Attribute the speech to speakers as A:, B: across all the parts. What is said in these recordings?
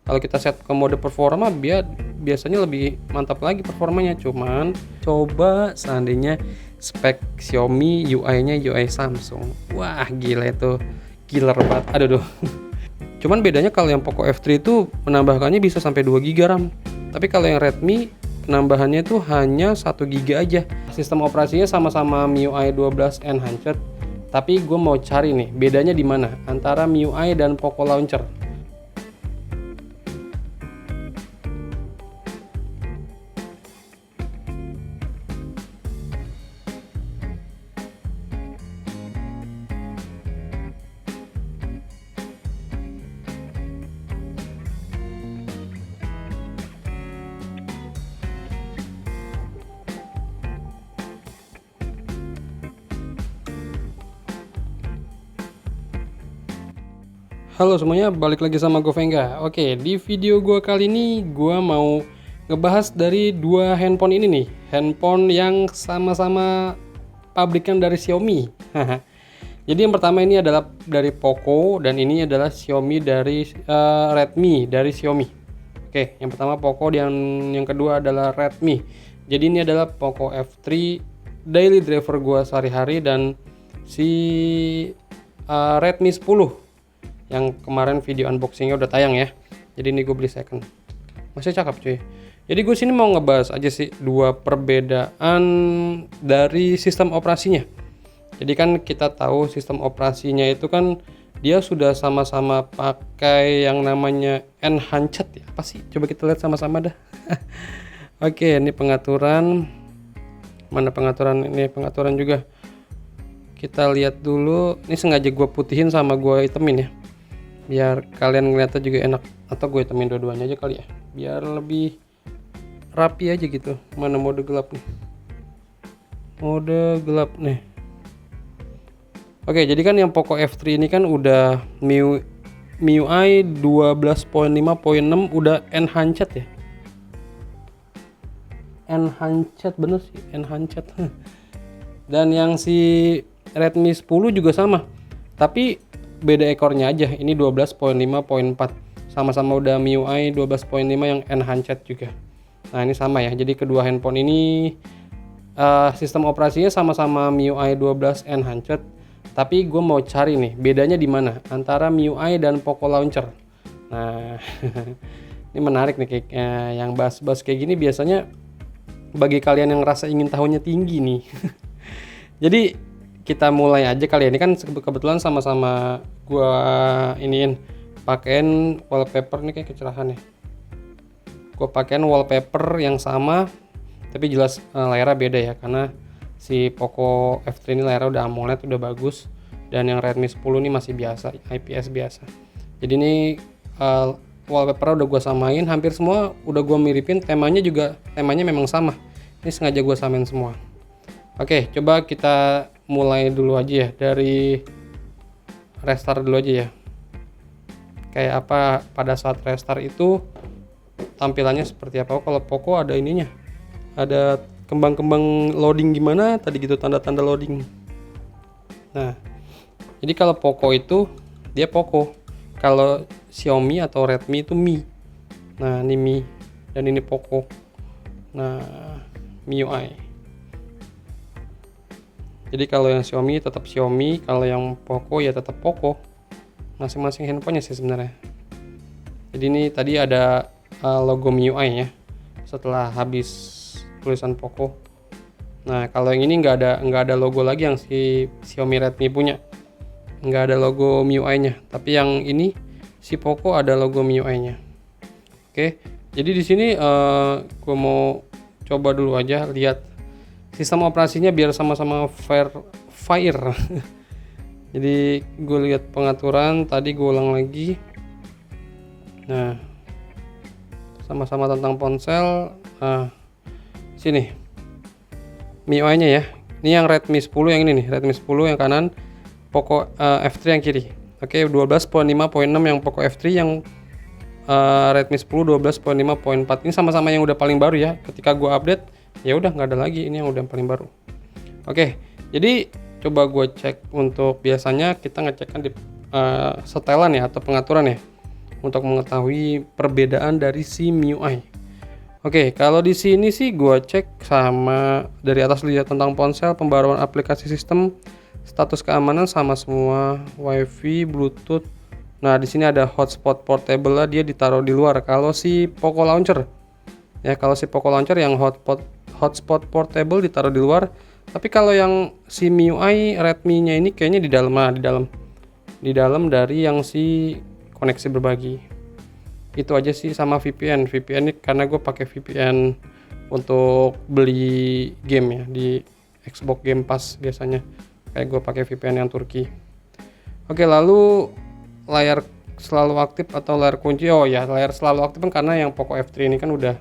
A: Kalau kita set ke mode performa biasanya lebih mantap lagi performanya. Cuman coba seandainya spek Xiaomi, UI-nya UI Samsung. Wah, gila itu. Killer banget. Aduh. Cuman bedanya kalau yang Poco F3 itu menambahkannya bisa sampai 2 GB RAM. Tapi kalau yang Redmi penambahannya itu hanya 1 GB aja. Sistem operasinya sama-sama MIUI 12 Enhanced. Tapi gue mau cari nih bedanya di mana antara MIUI dan Poco Launcher. Halo semuanya, balik lagi sama gue Venga. Oke, di video gue kali ini gue mau ngebahas dari dua handphone ini nih. Handphone yang sama-sama pabrikan dari Xiaomi. Jadi yang pertama ini adalah dari Poco dan ini adalah Xiaomi dari Redmi dari Xiaomi. Oke, yang pertama Poco dan yang kedua adalah Redmi. Jadi ini adalah Poco F3 daily driver gue sehari-hari dan si Redmi 10 yang kemarin video unboxingnya udah tayang ya. Jadi ini gue beli second, masih cakep cuy. Jadi gue sini mau ngebahas aja sih dua perbedaan dari sistem operasinya. Jadi kan kita tahu sistem operasinya itu kan dia sudah sama-sama pakai yang namanya Enhanced ya. Apa sih? Coba kita lihat sama-sama dah. Oke, ini pengaturan. Mana pengaturan? Ini pengaturan juga. Kita lihat dulu. Ini sengaja gue putihin sama gue hitamin ya, biar kalian ngeliatnya juga enak. Atau gue hitamin dua-duanya aja kali ya, biar lebih rapi aja gitu. Mana mode gelap nih? Mode gelap nih. Oke, jadi kan yang Poco F3 ini kan udah MIUI 12.5.6 udah Enhanced ya. Enhanced bener sih, Enhanced. Dan yang si Redmi 10 juga sama, tapi beda ekornya aja. Ini 12.5.4, sama-sama udah MIUI 12.5 yang Enhanced juga. Nah ini sama ya, jadi kedua handphone ini sistem operasinya sama-sama MIUI 12 Enhanced. Tapi gue mau cari nih bedanya di mana antara MIUI dan Poco Launcher. Nah ini menarik nih, kayak yang bahas-bahas kayak gini biasanya bagi kalian yang rasa ingin tahunya tinggi nih. Jadi kita mulai aja kali ya. Ini kan kebetulan sama-sama gua iniin pakein wallpaper nih, kayak kecerahan ya. Gua pakein wallpaper yang sama, tapi jelas layarnya beda ya, karena si Poco F3 ini layarnya udah AMOLED, udah bagus, dan yang Redmi 10 ini masih biasa, IPS biasa. Jadi ini wallpaper udah gua samain, hampir semua udah gua miripin, temanya memang sama. Ini sengaja gua samain semua. Oke, coba kita mulai dulu aja ya, dari restart dulu aja ya. Kayak apa pada saat restart itu tampilannya seperti apa. Kalau Poco ada ininya, ada kembang-kembang loading gimana tadi gitu, tanda-tanda loading. Nah, jadi kalau Poco itu dia Poco, kalau Xiaomi atau Redmi itu Mi. Nah ini Mi dan ini Poco. Nah MIUI. Jadi kalau yang Xiaomi tetap Xiaomi, kalau yang Poco ya tetap Poco. Masing-masing handphonenya sih sebenarnya. Jadi ini tadi ada logo MIUI ya, setelah habis tulisan Poco. Nah kalau yang ini nggak ada logo lagi, yang si Xiaomi Redmi punya nggak ada logo MIUI-nya, tapi yang ini si Poco ada logo MIUI-nya. Oke, jadi di sini gue mau coba dulu aja lihat sistem operasinya biar sama-sama fair. Jadi gue lihat pengaturan tadi, gue ulang lagi. Nah sama-sama tentang ponsel. Sini MIUI-nya ya. Ini yang Redmi 10 yang ini nih, Redmi 10 yang kanan, Poco F3 yang kiri. Oke, 12.5.6 yang Poco F3, yang Redmi 10 12.5.4. Ini sama-sama yang udah paling baru ya. Ketika gua update ya udah nggak ada lagi, ini yang udah paling baru. Oke, jadi coba gue cek. Untuk biasanya kita ngecek kan di setelan ya atau pengaturan ya. untuk mengetahui perbedaan dari si MIUI. Oke, kalau di sini sih gua cek sama dari atas lihat tentang ponsel, pembaruan aplikasi sistem, status keamanan sama semua, WiFi, Bluetooth. Nah, di sini ada hotspot portable lah, dia ditaruh di luar. Kalau si Poco Launcher yang hotspot portable ditaruh di luar. Tapi kalau yang si MIUI Redmi-nya ini kayaknya di dalam dari yang si koneksi berbagi. Itu aja sih. Sama VPN ini karena gue pakai VPN untuk beli game ya di Xbox Game Pass biasanya, kayak gue pakai VPN yang Turki. Oke, lalu layar selalu aktif atau layar kunci. Oh ya, layar selalu aktif kan karena yang Poco F3 ini kan udah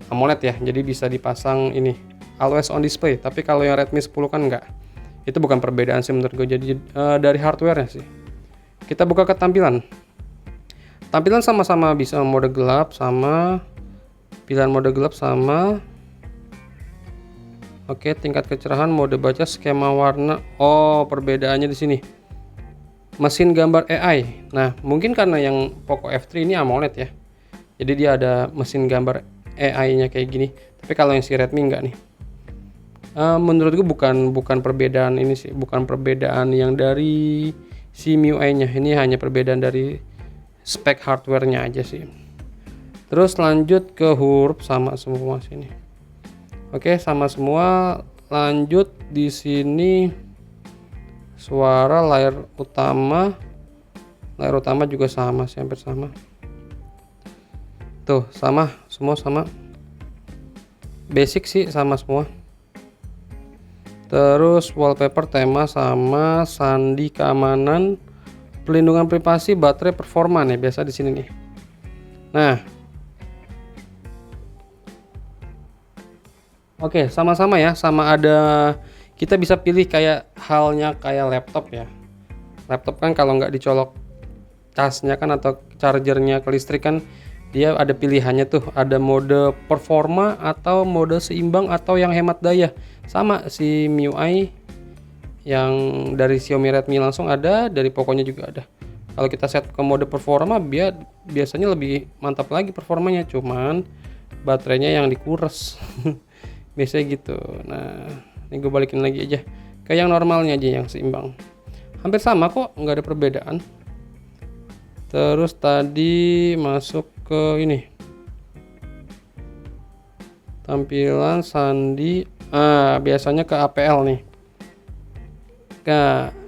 A: AMOLED ya, jadi bisa dipasang ini always on display. Tapi kalau yang Redmi 10 kan enggak. Itu bukan perbedaan sih menurut gue. Jadi dari hardware-nya sih. Kita buka ke tampilan. Tampilan sama-sama bisa mode gelap sama pilihan mode gelap sama. Oke, tingkat kecerahan, mode baca, skema warna. Oh, perbedaannya di sini. Mesin gambar AI. Nah, mungkin karena yang Poco F3 ini AMOLED ya. Jadi dia ada mesin gambar AI-nya kayak gini. Tapi kalau yang si Redmi enggak nih. Menurut gue bukan perbedaan ini sih, bukan perbedaan yang dari si MIUI-nya. Ini hanya perbedaan dari spek hardware-nya aja sih. Terus lanjut ke huruf sama semua sini. Oke, sama semua. Lanjut di sini suara layar utama juga sama sih, hampir sama. Tuh, semua sama. Basic sih sama semua. Terus wallpaper tema sama, sandi keamanan, pelindungan privasi, baterai, performa nih biasa di sini nih. Nah, oke, sama-sama ya, sama ada kita bisa pilih kayak halnya kayak laptop ya. Laptop kan kalau nggak dicolok casnya kan atau chargernya ke listrik kan dia ada pilihannya tuh, ada mode performa atau mode seimbang atau yang hemat daya. Sama si MIUI yang dari Xiaomi Redmi langsung ada, dari Poconya juga ada. Kalau kita set ke mode performa biasanya lebih mantap lagi performanya, cuman baterainya yang dikuras. Biasanya gitu. Nah, ini gue balikin lagi aja ke yang normalnya aja, yang seimbang. Hampir sama kok, nggak ada perbedaan. Terus tadi masuk ke ini tampilan sandi, biasanya ke APL nih.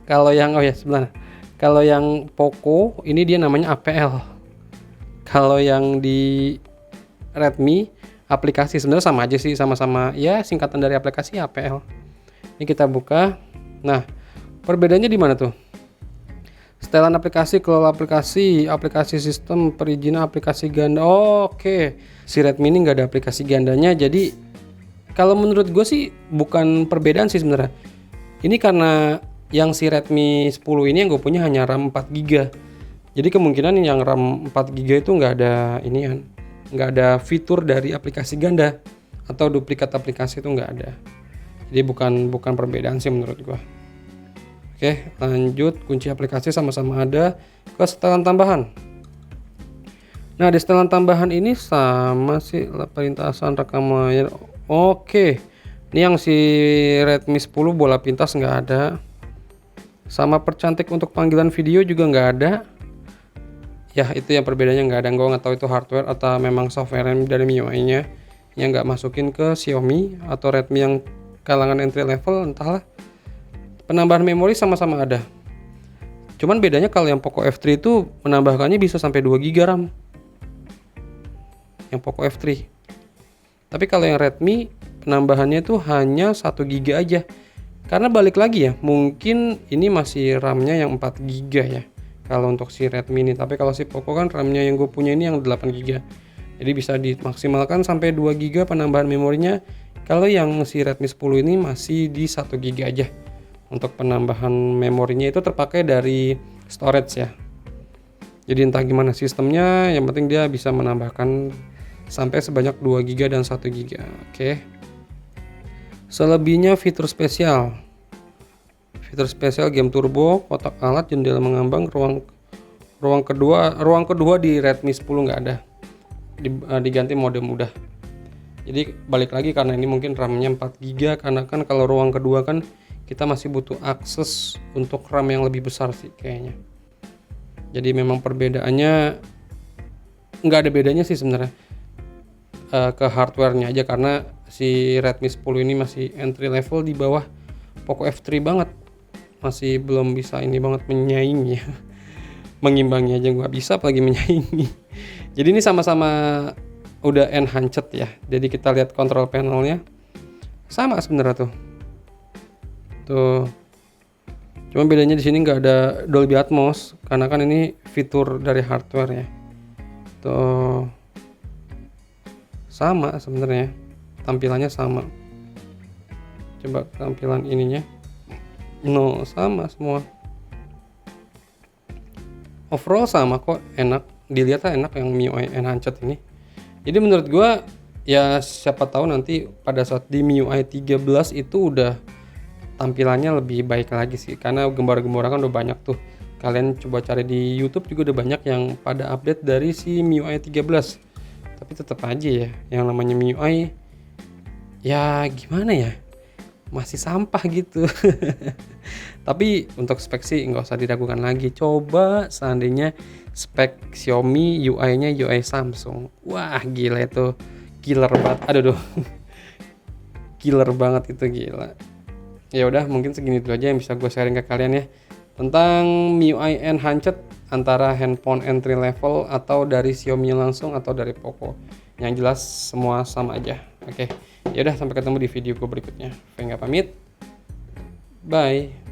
A: Kalau yang kalau yang Poco ini dia namanya APL. Kalau yang di Redmi aplikasi, sebenarnya sama aja sih, sama-sama ya singkatan dari aplikasi APL. Ini kita buka. Nah, perbedaannya di mana tuh? Setelan aplikasi, kelola aplikasi sistem, perizinan aplikasi ganda. Oke. Si Redmi ini nggak ada aplikasi gandanya. Jadi kalau menurut gue sih bukan perbedaan sih sebenarnya. Ini karena yang si Redmi 10 ini yang gue punya hanya RAM 4GB. Jadi kemungkinan yang RAM 4GB itu nggak ada fitur dari aplikasi ganda atau duplikat aplikasi, itu nggak ada. Jadi bukan perbedaan sih menurut gue. Oke, lanjut. Kunci aplikasi sama-sama ada. Ke setelan tambahan. Nah, di setelan tambahan ini sama sih, perintasan rekam layar. Oke, ini yang si Redmi 10 bola pintas nggak ada. Sama percantik untuk panggilan video juga nggak ada. Ya, itu yang perbedaannya nggak ada. Gue nggak tahu itu hardware atau memang software dari MIUI-nya yang nggak masukin ke Xiaomi atau Redmi yang kalangan entry level, entahlah. Penambahan memori sama-sama ada. Cuman bedanya kalau yang Poco F3 itu menambahkannya bisa sampai 2GB RAM. Yang Poco F3. Tapi kalau yang Redmi penambahannya itu hanya 1GB aja. Karena balik lagi ya, mungkin ini masih RAM-nya yang 4GB ya. Kalau untuk si Redmi ini, tapi kalau si Poco kan RAM-nya yang gue punya ini yang 8GB. Jadi bisa dimaksimalkan sampai 2GB penambahan memorinya. Kalau yang si Redmi 10 ini masih di 1GB aja. Untuk penambahan memorinya itu terpakai dari storage ya. Jadi entah gimana sistemnya, yang penting dia bisa menambahkan sampai sebanyak 2GB dan 1GB. Oke. Selebihnya fitur spesial. Fitur spesial game turbo, kotak alat, jendela mengambang, ruang. ruang kedua di Redmi 10 nggak ada, diganti modem udah. Jadi balik lagi karena ini mungkin RAM-nya 4 GB, karena kan kalau ruang kedua kan kita masih butuh akses untuk RAM yang lebih besar sih kayaknya. Jadi memang perbedaannya nggak ada bedanya sih sebenarnya, ke hardware-nya aja, karena si Redmi 10 ini masih entry level di bawah Poco F3 banget, masih belum bisa ini banget menyaingi ya. Mengimbangi aja nggak bisa apalagi menyaingi. Jadi ini sama-sama udah enhanced ya, jadi kita lihat control panelnya sama sebenarnya tuh. Cuma bedanya di sini nggak ada Dolby Atmos karena kan ini fitur dari hardware ya. Tuh sama sebenarnya, tampilannya sama. Coba tampilan ininya, no, sama semua. Overall sama kok, enak dilihat, enak yang MIUI Enhanced ini. Jadi menurut gua ya siapa tahu nanti pada saat di MIUI 13 itu udah tampilannya lebih baik lagi sih, karena gambar-gambar kan udah banyak tuh. Kalian coba cari di YouTube juga udah banyak yang pada update dari si MIUI 13. Tapi tetap aja ya, yang namanya MIUI ya gimana ya, masih sampah gitu. Tapi untuk spek sih nggak usah diragukan lagi. Coba seandainya spek Xiaomi, UI-nya UI Samsung, wah gila itu, killer banget. Aduh, killer banget itu, gila. Ya udah, mungkin segini dulu aja yang bisa gue sharing ke kalian ya tentang MIUI Enhanced, antara handphone entry level atau dari Xiaomi langsung atau dari Poco. Yang jelas semua sama aja. Oke. Ya udah, sampai ketemu di video gue berikutnya. Venga pamit. Bye.